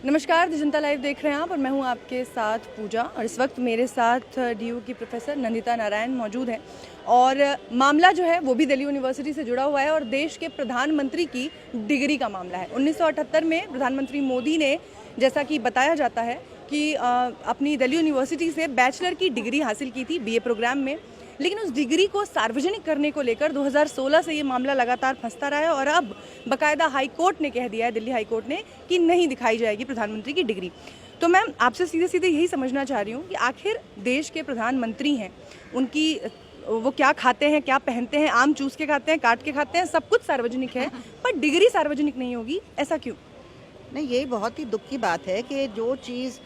नमस्कार, जनता लाइव देख रहे हैं आप और मैं हूं आपके साथ पूजा। और इस वक्त मेरे साथ डीयू की प्रोफेसर नंदिता नारायण मौजूद हैं और मामला जो है वो भी दिल्ली यूनिवर्सिटी से जुड़ा हुआ है और देश के प्रधानमंत्री की डिग्री का मामला है। 1978 में प्रधानमंत्री मोदी ने, जैसा कि बताया जाता है कि अपनी दिल्ली यूनिवर्सिटी से बैचलर की डिग्री हासिल की थी बीए प्रोग्राम में, लेकिन उस डिग्री को सार्वजनिक करने को लेकर 2016 से ये मामला लगातार फंसता रहा है और अब बाकायदा हाई कोर्ट ने कह दिया है, दिल्ली हाई कोर्ट ने, कि नहीं दिखाई जाएगी प्रधानमंत्री की डिग्री। तो मैं आपसे सीधे सीधे यही समझना चाह रही हूँ कि आखिर देश के प्रधानमंत्री हैं, उनकी वो क्या खाते हैं, क्या पहनते हैं, आम चूस के खाते हैं, काट के खाते हैं, सब कुछ सार्वजनिक है, पर डिग्री सार्वजनिक नहीं होगी, ऐसा क्यों? नहीं, ये बहुत ही दुख की बात है कि जो चीज़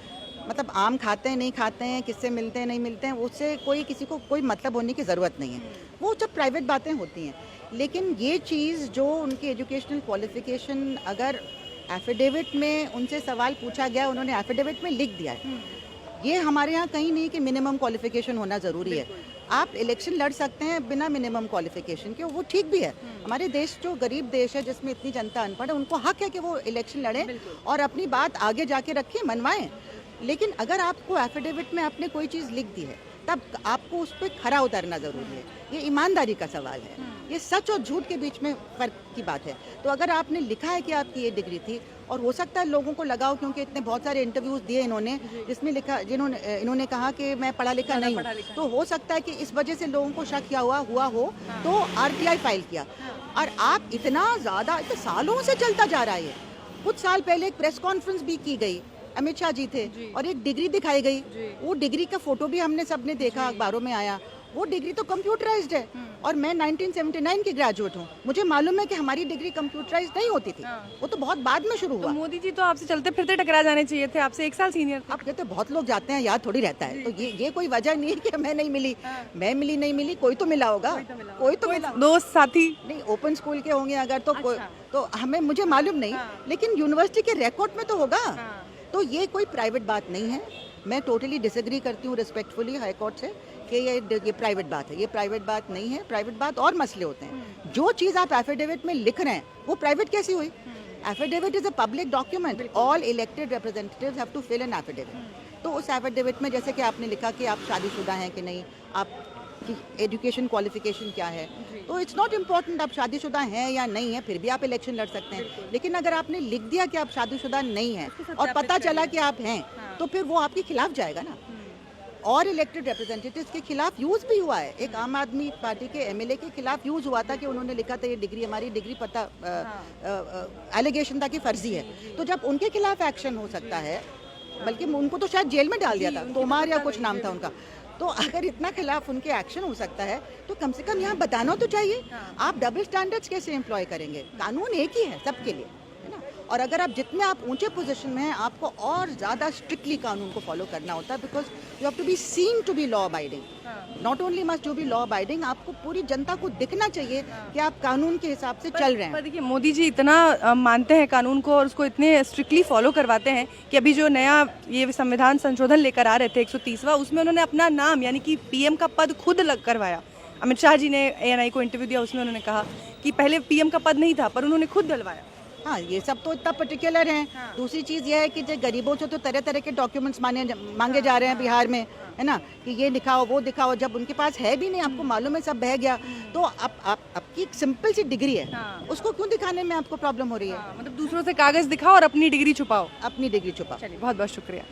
मतलब आम खाते हैं नहीं खाते हैं, किससे मिलते हैं नहीं मिलते हैं, उससे किसी को कोई मतलब होने की ज़रूरत नहीं है। वो सब प्राइवेट बातें होती हैं। लेकिन ये चीज़ जो उनकी एजुकेशनल क्वालिफिकेशन, अगर एफिडेविट में उनसे सवाल पूछा गया, उन्होंने एफिडेविट में लिख दिया है। ये हमारे यहाँ कहीं नहीं कि मिनिमम क्वालिफिकेशन होना ज़रूरी है। आप इलेक्शन लड़ सकते हैं बिना मिनिमम क्वालिफिकेशन के, वो ठीक भी है। हमारे देश जो गरीब देश है, जिसमें इतनी जनता अनपढ़ है, उनको हक है कि वो इलेक्शन लड़ें और अपनी बात आगे जाके रखें, मनवाएं। लेकिन अगर आपको एफिडेविट में आपने कोई चीज़ लिख दी है, तब आपको उस पर खरा उतरना ज़रूरी है। ये ईमानदारी का सवाल है। ये सच और झूठ के बीच में फ़र्क की बात है। तो अगर आपने लिखा है कि आपकी ये डिग्री थी, और हो सकता है लोगों को लगाओ, क्योंकि इतने बहुत सारे इंटरव्यूज़ दिए इन्होंने जिसमें लिखा, इन्होंने कहा कि मैं पढ़ा लिखा नहीं हूँ, तो हो सकता है कि इस वजह से लोगों को शक हुआ हो, तो आरटीआई फाइल किया। और आप इतना ज़्यादा, इतने सालों से चलता जा रहा है। कुछ साल पहले एक प्रेस कॉन्फ्रेंस भी की गई, अमित शाह जी थे, और एक डिग्री दिखाई गई। वो डिग्री का फोटो भी हमने सबने देखा, अखबारों में आया। वो डिग्री तो कंप्यूटराइज्ड है। और मैं 1979 की ग्रेजुएट हूँ, मुझे मालूम है कि हमारी डिग्री कंप्यूटराइज्ड नहीं होती थी। वो तो बहुत बाद में शुरू हुआ। तो मोदी जी तो आपसे चलते फिरते टकरा जाने चाहिए थे, आपसे 1 साल सीनियर थे। अब कहते बहुत लोग जाते हैं, याद थोड़ी रहता है। तो ये कोई वजह नहीं है कि मैं नहीं मिली। मैं मिली नहीं मिली, कोई तो मिला होगा, कोई तो मिला। दोस्त साथी नहीं, ओपन स्कूल के होंगे अगर, तो हमें, मुझे मालूम नहीं, लेकिन यूनिवर्सिटी के रिकॉर्ड में तो होगा। तो ये कोई प्राइवेट बात नहीं है। मैं टोटली डिसएग्री करती हूँ रिस्पेक्टफुली हाई कोर्ट से कि ये प्राइवेट बात है। ये प्राइवेट बात नहीं है। प्राइवेट बात और मसले होते हैं। जो चीज़ आप एफिडेविट में लिख रहे हैं वो प्राइवेट कैसी हुई? Affidavit is a public document. All elected representatives have to fill an affidavit. तो उस एफिडेविट में जैसे कि आपने लिखा कि आप शादीशुदा हैं कि नहीं, आपकी एजुकेशन क्वालिफिकेशन क्या है, तो इट्स नॉट इम्पॉर्टेंट आप शादीशुदा हैं या नहीं है, फिर भी आप इलेक्शन लड़ सकते हैं। लेकिन अगर आपने लिख दिया कि आप शादीशुदा नहीं हैं और पता चला कि आप हैं, तो फिर वो आपके खिलाफ जाएगा ना। और इलेक्टेड रिप्रेजेंटेटिव्स के खिलाफ यूज़ भी हुआ है। एक आम आदमी पार्टी के एमएलए के खिलाफ यूज़ हुआ था कि उन्होंने लिखा था ये डिग्री, हमारी डिग्री पता, एलिगेशन था कि फर्जी है। तो जब उनके खिलाफ एक्शन हो सकता है, बल्कि उनको तो शायद जेल में डाल दिया था, तोमार या कुछ नाम था उनका। तो अगर इतना खिलाफ उनके एक्शन हो सकता है, तो कम से कम यहाँ बताना तो चाहिए। आप डबल स्टैंडर्ड्स कैसे एम्प्लॉय करेंगे? कानून एक ही है सबके लिए, है ना। और अगर आप जितने आप ऊंचे पोजीशन में हैं, आपको और ज़्यादा स्ट्रिक्टली कानून को फॉलो करना होता है, because you have to be seen to be law abiding. Not only must to be law abiding, आपको पूरी जनता को दिखना चाहिए कि आप कानून के हिसाब से चल रहे हैं। पर देखिए, मोदी जी इतना मानते हैं कानून को और उसको इतने स्ट्रिक्टली फॉलो करवाते हैं कि अभी जो नया ये संविधान संशोधन लेकर आ रहे थे 130वां, उसमें उन्होंने अपना नाम यानी कि पीएम का पद खुद करवाया। अमित शाह जी ने एएनआई को इंटरव्यू दिया, उसमें उन्होंने कहा कि पहले पीएम का पद नहीं था, पर उन्होंने खुद डलवाया। हाँ, ये सब तो इतना पर्टिकुलर हैं। दूसरी चीज़ ये है कि जो गरीबों से तो तरह तरह के डॉक्यूमेंट्स मांगे जा रहे हैं बिहार में, है ना, कि ये दिखाओ वो दिखाओ। जब उनके पास है भी नहीं, आपको मालूम है सब बह गया, तो आपकी एक सिंपल सी डिग्री है, उसको क्यों दिखाने में आपको प्रॉब्लम हो रही है? मतलब दूसरों से कागज दिखाओ और अपनी डिग्री छुपाओ। अपनी डिग्री छुपाओ। चलिए, बहुत बहुत शुक्रिया।